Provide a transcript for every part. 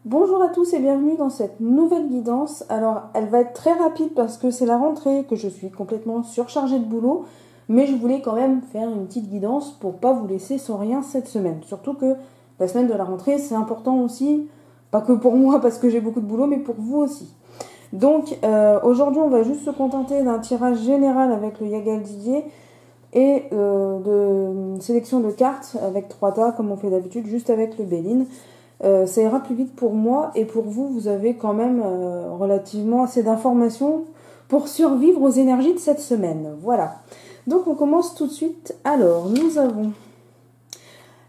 Bonjour à tous et bienvenue dans cette nouvelle guidance. Alors, elle va être très rapide parce que c'est la rentrée, que je suis complètement surchargée de boulot, mais je voulais quand même faire une petite guidance pour pas vous laisser sans rien cette semaine. Surtout que la semaine de la rentrée, c'est important aussi, pas que pour moi parce que j'ai beaucoup de boulot, mais pour vous aussi. Donc, aujourd'hui, on va juste se contenter d'un tirage général avec le Yagal Didier et de sélection de cartes avec 3 tas, comme on fait d'habitude, juste avec le Béline. Ça ira plus vite pour moi et pour vous, vous avez quand même relativement assez d'informations pour survivre aux énergies de cette semaine. Voilà. Donc on commence tout de suite. Alors, nous avons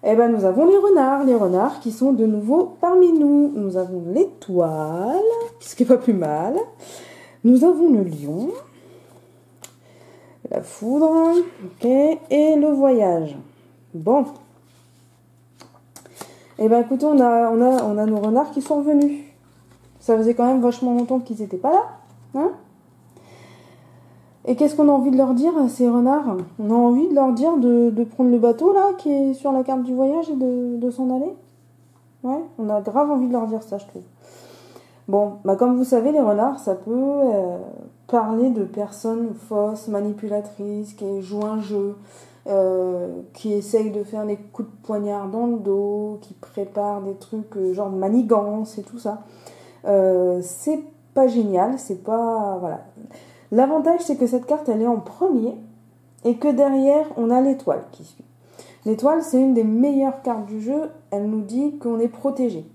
les renards qui sont de nouveau parmi nous. Nous avons l'étoile, ce qui est pas plus mal. Nous avons le lion, la foudre, ok, et le voyage. Bon. Eh ben écoutez, on a nos renards qui sont revenus. Ça faisait quand même vachement longtemps qu'ils n'étaient pas là. Hein? Et qu'est-ce qu'on a envie de leur dire à ces renards? On a envie de leur dire de prendre le bateau là, qui est sur la carte du voyage et de s'en aller. Ouais, on a grave envie de leur dire ça, je trouve. Bon, bah comme vous savez, les renards, ça peut parler de personnes fausses, manipulatrices, qui jouent un jeu. Qui essayent de faire des coups de poignard dans le dos, qui préparent des trucs genre manigance et tout ça. C'est pas génial, c'est pas... Voilà. L'avantage, c'est que cette carte, elle est en premier, et que derrière, on a l'étoile qui suit. L'étoile, c'est une des meilleures cartes du jeu, elle nous dit qu'on est protégé.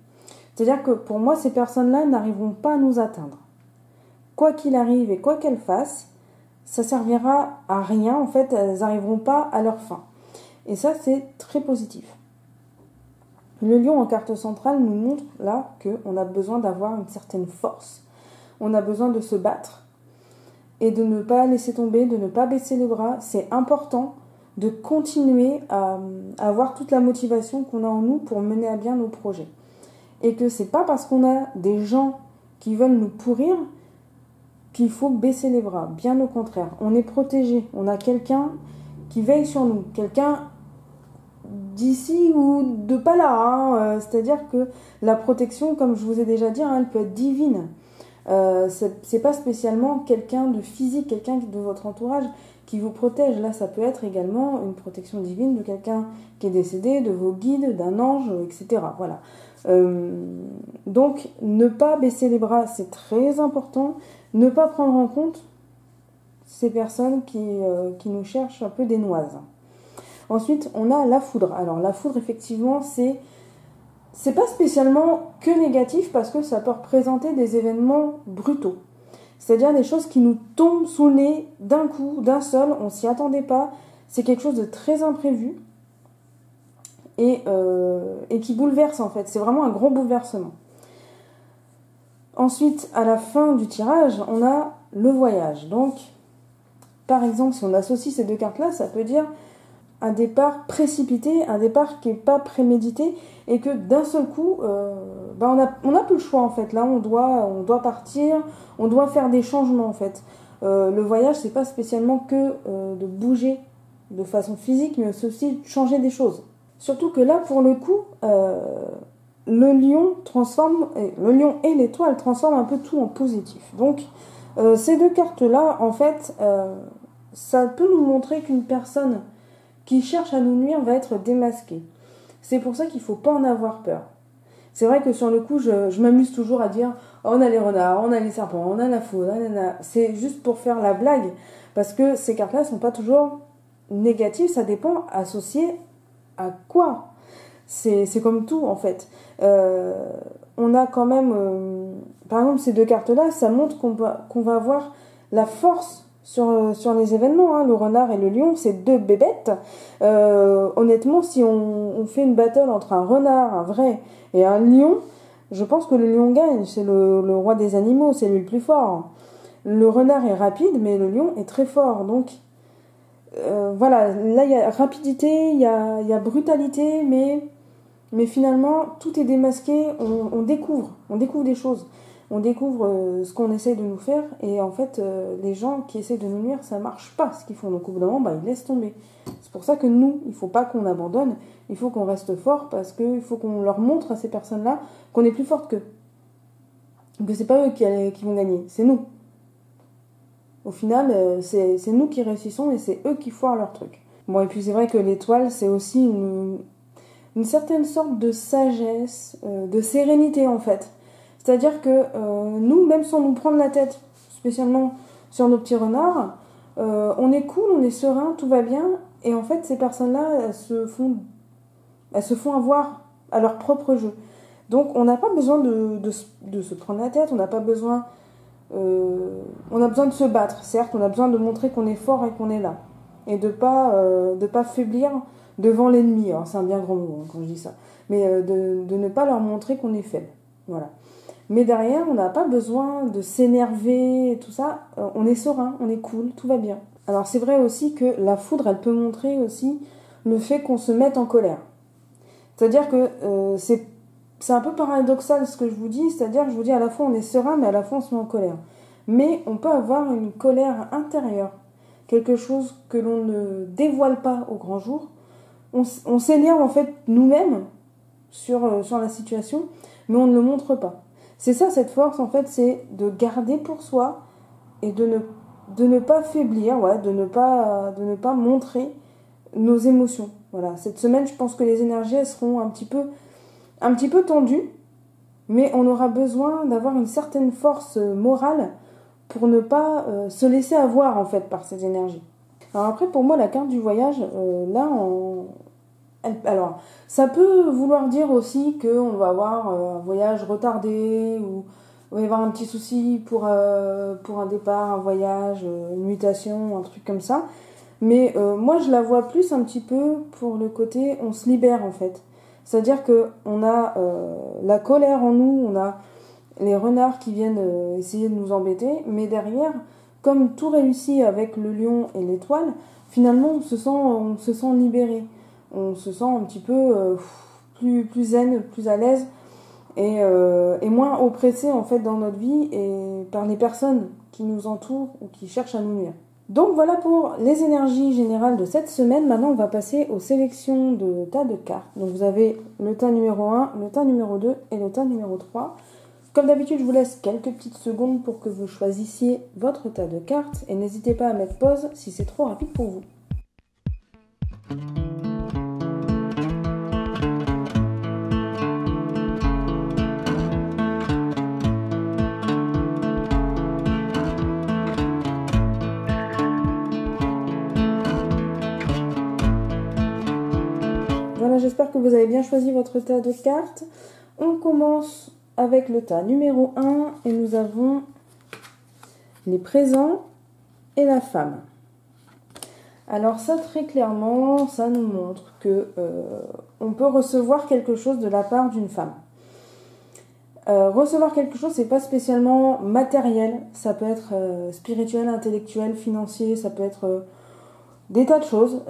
C'est-à-dire que pour moi, ces personnes-là n'arriveront pas à nous atteindre. Quoi qu'il arrive et quoi qu'elles fassent, ça servira à rien, en fait, elles n'arriveront pas à leur fin. Et ça, c'est très positif. Le lion en carte centrale nous montre là qu'on a besoin d'avoir une certaine force. On a besoin de se battre et de ne pas laisser tomber, de ne pas baisser les bras. C'est important de continuer à avoir toute la motivation qu'on a en nous pour mener à bien nos projets. Et que c'est pas parce qu'on a des gens qui veulent nous pourrir qu'il faut baisser les bras, bien au contraire. On est protégé, on a quelqu'un qui veille sur nous, quelqu'un d'ici ou de pas là, hein. C'est-à-dire que la protection, comme je vous ai déjà dit, hein, elle peut être divine. C'est pas spécialement quelqu'un de physique, quelqu'un de votre entourage qui vous protège. Là, ça peut être également une protection divine de quelqu'un qui est décédé, de vos guides, d'un ange, etc. Voilà. Donc, ne pas baisser les bras, c'est très important. Ne pas prendre en compte ces personnes qui nous cherchent un peu des noises. Ensuite, on a la foudre. Alors, la foudre, effectivement, c'est pas spécialement que négatif parce que ça peut représenter des événements brutaux. C'est-à-dire des choses qui nous tombent sous le nez d'un coup, d'un seul, on s'y attendait pas. C'est quelque chose de très imprévu et qui bouleverse en fait. C'est vraiment un gros bouleversement. Ensuite, à la fin du tirage, on a le voyage. Donc, par exemple, si on associe ces deux cartes-là, ça peut dire un départ précipité, un départ qui n'est pas prémédité, et que d'un seul coup, on n'a plus le choix en fait. Là, on doit partir, on doit faire des changements en fait. Le voyage, c'est pas spécialement que de bouger de façon physique, mais c'est aussi de changer des choses. Surtout que là, pour le coup, le lion et l'étoile transforment un peu tout en positif. Donc, ces deux cartes-là, en fait, ça peut nous montrer qu'une personne qui cherche à nous nuire va être démasquée. C'est pour ça qu'il ne faut pas en avoir peur. C'est vrai que sur le coup, je m'amuse toujours à dire oh, on a les renards, on a les serpents, on a la foudre, c'est juste pour faire la blague. Parce que ces cartes-là ne sont pas toujours négatives, ça dépend associé à quoi. C'est comme tout en fait. On a quand même, par exemple ces deux cartes-là, ça montre qu'on va avoir la force sur les événements, hein. Le renard et le lion, c'est deux bébêtes. Honnêtement, si on fait une battle entre un renard, un vrai, et un lion, je pense que le lion gagne. C'est le roi des animaux, c'est lui le plus fort. Le renard est rapide, mais le lion est très fort. Donc, voilà, là il y a rapidité, il y a brutalité, mais finalement tout est démasqué, on découvre des choses. on découvre ce qu'on essaye de nous faire, et en fait, les gens qui essaient de nous nuire, ça marche pas ce qu'ils font. Donc au bout d'un moment, ils laissent tomber. C'est pour ça que nous, il faut pas qu'on abandonne, il faut qu'on reste fort, parce qu'il faut qu'on leur montre à ces personnes-là qu'on est plus forte qu'eux. Que c'est pas eux qui vont gagner, c'est nous. Au final, c'est nous qui réussissons et c'est eux qui foirent leur truc. Bon, et puis c'est vrai que l'étoile, c'est aussi une certaine sorte de sagesse, de sérénité en fait. C'est-à-dire que nous, même sans nous prendre la tête, spécialement sur nos petits renards, on est cool, on est serein, tout va bien. Et en fait, ces personnes-là, elles se font avoir à leur propre jeu. Donc on n'a pas besoin de se prendre la tête, on n'a pas besoin... on a besoin de se battre, certes, on a besoin de montrer qu'on est fort et qu'on est là. Et de pas faiblir devant l'ennemi. Alors c'est un bien grand mot quand je dis ça. Mais de ne pas leur montrer qu'on est faible. Voilà. Mais derrière, on n'a pas besoin de s'énerver et tout ça. On est serein, on est cool, tout va bien. Alors c'est vrai aussi que la foudre, elle peut montrer aussi le fait qu'on se mette en colère. C'est-à-dire que c'est un peu paradoxal ce que je vous dis, c'est-à-dire que je vous dis à la fois on est serein, mais à la fois on se met en colère. Mais on peut avoir une colère intérieure, quelque chose que l'on ne dévoile pas au grand jour. On s'énerve en fait nous-mêmes sur la situation, mais on ne le montre pas. C'est ça cette force en fait, c'est de garder pour soi et de ne pas faiblir, ouais, de ne pas montrer nos émotions. Voilà, cette semaine je pense que les énergies elles seront un petit peu tendu, mais on aura besoin d'avoir une certaine force morale pour ne pas se laisser avoir en fait par ces énergies. Alors après pour moi la carte du voyage, alors ça peut vouloir dire aussi qu'on va avoir un voyage retardé ou on va y avoir un petit souci pour un départ, un voyage, une mutation, un truc comme ça. Mais moi je la vois plus un petit peu pour le côté on se libère en fait. C'est-à-dire qu'on a la colère en nous, on a les renards qui viennent essayer de nous embêter, mais derrière, comme tout réussit avec le lion et l'étoile, finalement on se sent libéré. On se sent un petit peu plus zen, plus à l'aise et moins oppressé en fait dans notre vie et par les personnes qui nous entourent ou qui cherchent à nous nuire. Donc voilà pour les énergies générales de cette semaine. Maintenant, on va passer aux sélections de tas de cartes. Donc vous avez le tas numéro 1, le tas numéro 2 et le tas numéro 3. Comme d'habitude, je vous laisse quelques petites secondes pour que vous choisissiez votre tas de cartes. Et n'hésitez pas à mettre pause si c'est trop rapide pour vous. Voilà, j'espère que vous avez bien choisi votre tas de cartes. On commence avec le tas numéro 1 et nous avons les présents et la femme. Alors ça, très clairement, ça nous montre que on peut recevoir quelque chose de la part d'une femme. Recevoir quelque chose, c'est pas spécialement matériel, ça peut être spirituel, intellectuel, financier, ça peut être des tas de choses.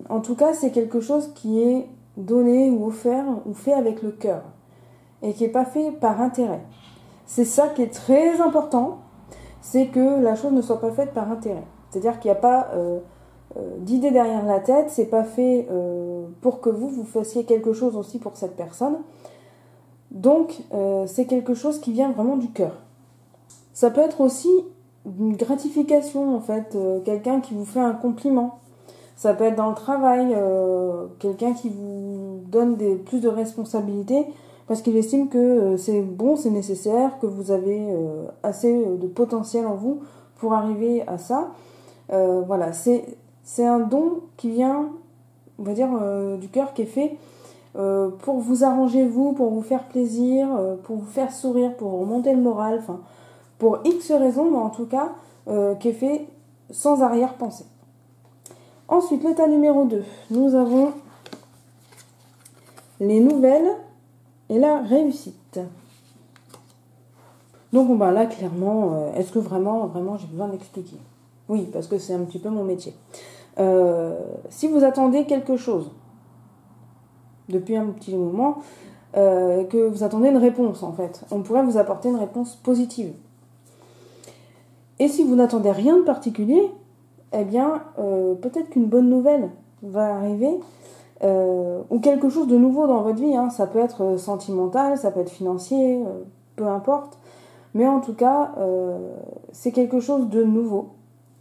En tout cas, c'est quelque chose qui est donné ou offert ou fait avec le cœur et qui n'est pas fait par intérêt. C'est ça qui est très important, c'est que la chose ne soit pas faite par intérêt. C'est-à-dire qu'il n'y a pas d'idée derrière la tête, c'est pas fait pour que vous fassiez quelque chose aussi pour cette personne. Donc, c'est quelque chose qui vient vraiment du cœur. Ça peut être aussi une gratification, en fait, quelqu'un qui vous fait un compliment. Ça peut être dans le travail, quelqu'un qui vous donne plus de responsabilités parce qu'il estime que c'est bon, c'est nécessaire, que vous avez assez de potentiel en vous pour arriver à ça. Voilà, c'est un don qui vient, on va dire, du cœur, qui est fait pour vous arranger vous, pour vous faire plaisir, pour vous faire sourire, pour vous remonter le moral, enfin, pour X raisons, mais en tout cas, qui est fait sans arrière-pensée. Ensuite, le tas numéro 2, nous avons les nouvelles et la réussite. Donc là, clairement, est-ce que vraiment j'ai besoin d'expliquer ? Oui, parce que c'est un petit peu mon métier. Si vous attendez quelque chose depuis un petit moment, que vous attendez une réponse en fait. On pourrait vous apporter une réponse positive. Et si vous n'attendez rien de particulier, eh bien, peut-être qu'une bonne nouvelle va arriver, ou quelque chose de nouveau dans votre vie, hein. Ça peut être sentimental, ça peut être financier, peu importe. Mais en tout cas, c'est quelque chose de nouveau,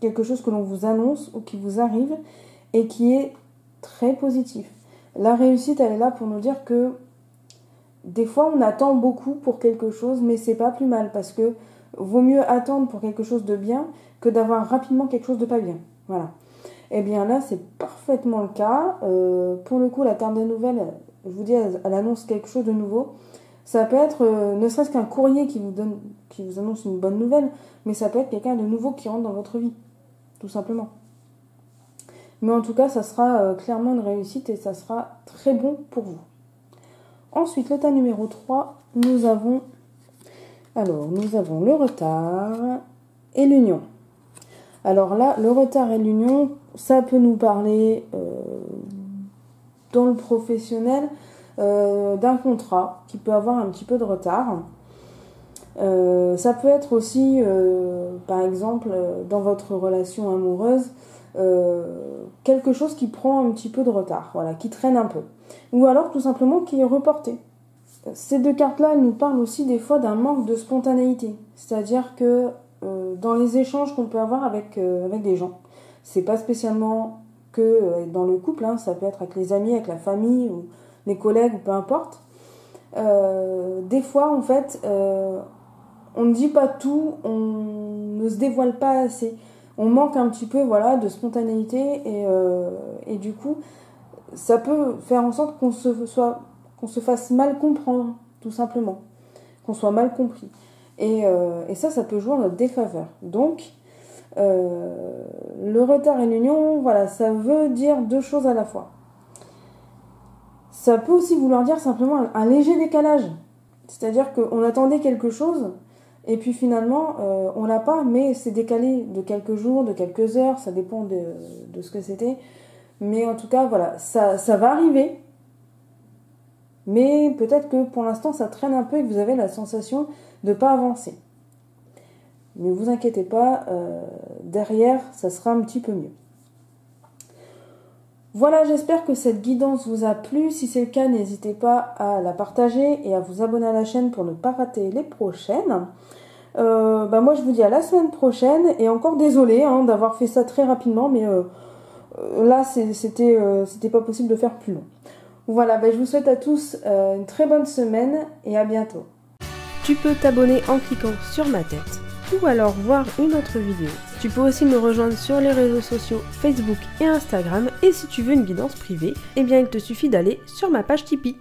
quelque chose que l'on vous annonce ou qui vous arrive et qui est très positif. La réussite, elle est là pour nous dire que des fois, on attend beaucoup pour quelque chose, mais c'est pas plus mal parce que vaut mieux attendre pour quelque chose de bien que d'avoir rapidement quelque chose de pas bien. Voilà. Et bien là, c'est parfaitement le cas. Pour le coup, la carte des nouvelles, je vous dis, elle annonce quelque chose de nouveau. Ça peut être ne serait-ce qu'un courrier qui vous annonce une bonne nouvelle, mais ça peut être quelqu'un de nouveau qui rentre dans votre vie, tout simplement. Mais en tout cas, ça sera clairement une réussite et ça sera très bon pour vous. Ensuite, le tas numéro 3, nous avons le retard et l'union. Alors là, le retard et l'union, ça peut nous parler dans le professionnel d'un contrat qui peut avoir un petit peu de retard. Ça peut être aussi, par exemple, dans votre relation amoureuse, quelque chose qui prend un petit peu de retard, voilà, qui traîne un peu. Ou alors tout simplement qui est reporté. Ces deux cartes-là, elles nous parlent aussi des fois d'un manque de spontanéité. C'est-à-dire que dans les échanges qu'on peut avoir avec des gens, c'est pas spécialement que dans le couple, hein, ça peut être avec les amis, avec la famille, ou les collègues, ou peu importe. Des fois, en fait, on ne dit pas tout, on ne se dévoile pas assez. On manque un petit peu, voilà, de spontanéité et du coup, ça peut faire en sorte qu'on se fasse mal comprendre, tout simplement, qu'on soit mal compris. Et ça peut jouer en notre défaveur. Donc, le retard et l'union, voilà, ça veut dire deux choses à la fois. Ça peut aussi vouloir dire simplement un léger décalage. C'est-à-dire qu'on attendait quelque chose, et puis finalement, on l'a pas, mais c'est décalé de quelques jours, de quelques heures, ça dépend de ce que c'était. Mais en tout cas, voilà, ça va arriver. Mais peut-être que pour l'instant, ça traîne un peu et que vous avez la sensation de ne pas avancer. Mais vous inquiétez pas, derrière, ça sera un petit peu mieux. Voilà, j'espère que cette guidance vous a plu. Si c'est le cas, n'hésitez pas à la partager et à vous abonner à la chaîne pour ne pas rater les prochaines. Moi, je vous dis à la semaine prochaine. Et encore désolée d'avoir fait ça très rapidement, mais là, c'était pas possible de faire plus long. Voilà, je vous souhaite à tous une très bonne semaine et à bientôt. Tu peux t'abonner en cliquant sur ma tête ou alors voir une autre vidéo. Tu peux aussi me rejoindre sur les réseaux sociaux Facebook et Instagram et si tu veux une guidance privée, eh bien il te suffit d'aller sur ma page Tipeee.